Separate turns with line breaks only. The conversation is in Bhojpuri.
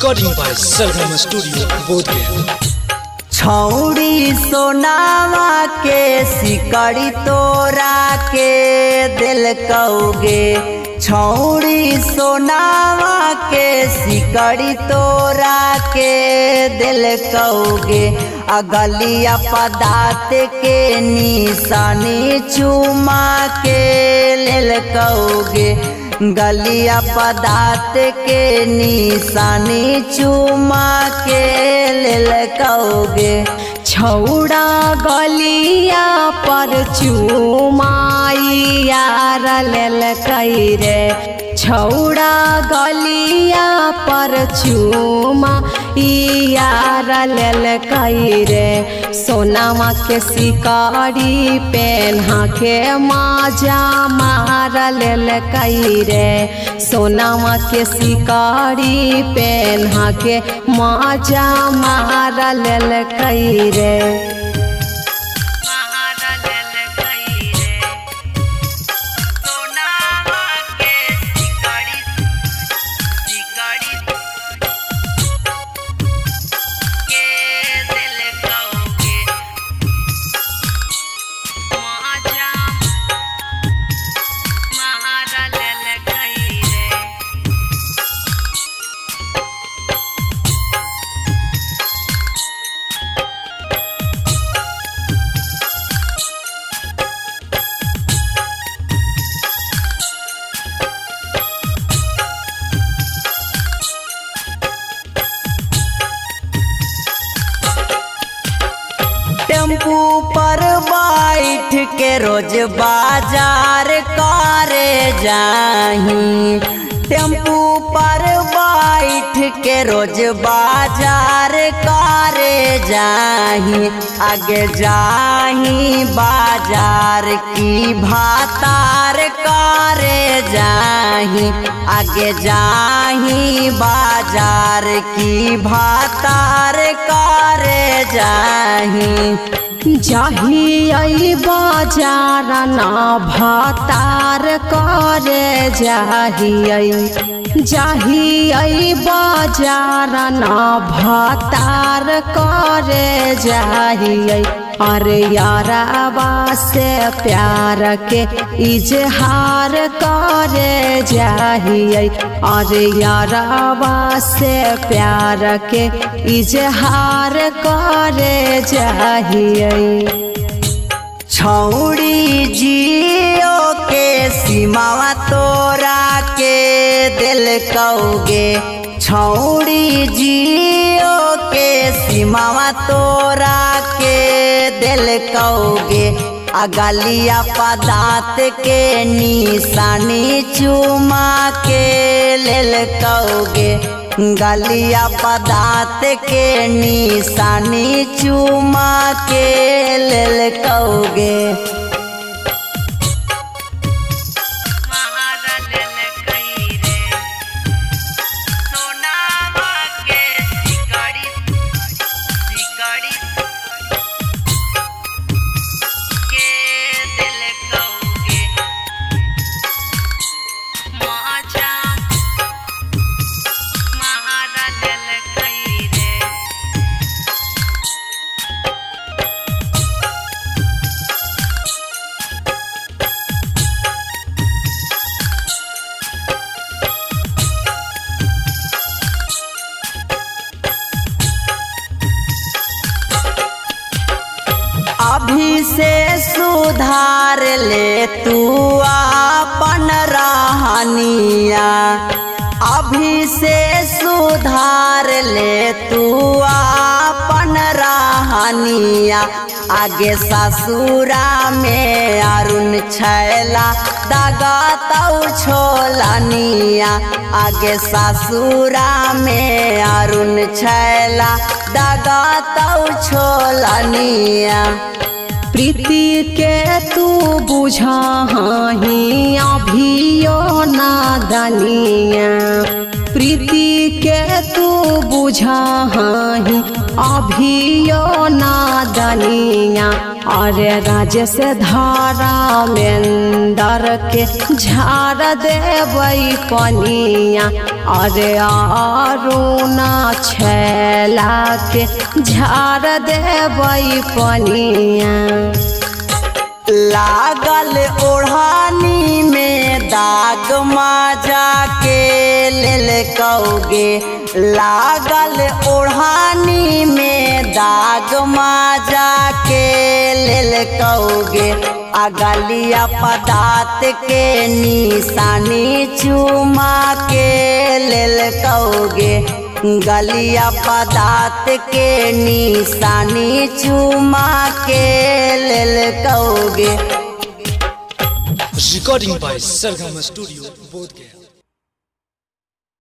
Recording by Sargam studio Bodhgaya.
छौड़ी सोनावा के सिकड़ी तोरा के दिल कौगे, छौड़ी सोनावा के सिकड़ी तोरा के दिल कौगे। अगलिया पदार्थ के निशानी चुमा के लेल कौगे, गलिया पदार्थ के निशानी चुमा के लेल कौगे।
छौड़ा गलिया पर चुमाइया लेल कई रे, छौड़ा गलिया पर चुमाइया लेल कई रे। सोनामा के सिकड़ी पेन्हा के माजा मार लेल कई रे, सोनामा के सिकड़ी पेन्हा के माजा मार लेल कई रे।
टेम्पू पर बैठ के रोज बाजार करे जाही, टेम्पू पर बैठ के रोज बाजार करे जाही। आगे जाही बाजार की भातार करे जाही, आगे जाही बाजार की भातार करे जाही।
जाही आई बाजार ना भातार करे जाही आई, जाही आई बाजार ना भातार करे जाही आई। अरे याराबा से प्यार के इजहार करे जाही आई, अरे याराबा से प्यार के इजहार करे जाही आई।
छौड़ी जियो के सीमावा तोरा के दिल कौगे, छौड़ी जियो के सीमावा तोरा के दिल कौगे। अगलिया पदार्थ के निशानी चुमा के लेल कौगे, गलिया पदार्थ के निशानी चुमा के लेल कौगे। अभी से सुधार ले तू अपन रहनिया, अभी से सुधार ले तू अपन रहनिया। आगे ससुरा में अरुण छैला दगा तौ छोलनिया, आगे ससुरा में अरुण छैला दगा तौ छोलनिया।
प्रीति के तू बुझाही अभियो नादनिया, प्रीति के तू बुझाही अभियो नादनिया। अरे राजेश धर्मेंद्र के झाड़ देबै पनिया। अरे अरुणा छैला के झाड़ देबै पनिया।
लागल ओढ़ानी में दाग माजा के लेल कौगे। लागल ओढ़ानी में दाग माजा के लेल कौगे। अगलिया पदार्थ के निशानी चुमा के लेल कौगे। गलिया पदार्थ के निशानी चुमा के लेल कौगे।
Recording by Sargama Studio, Bodh Gaya.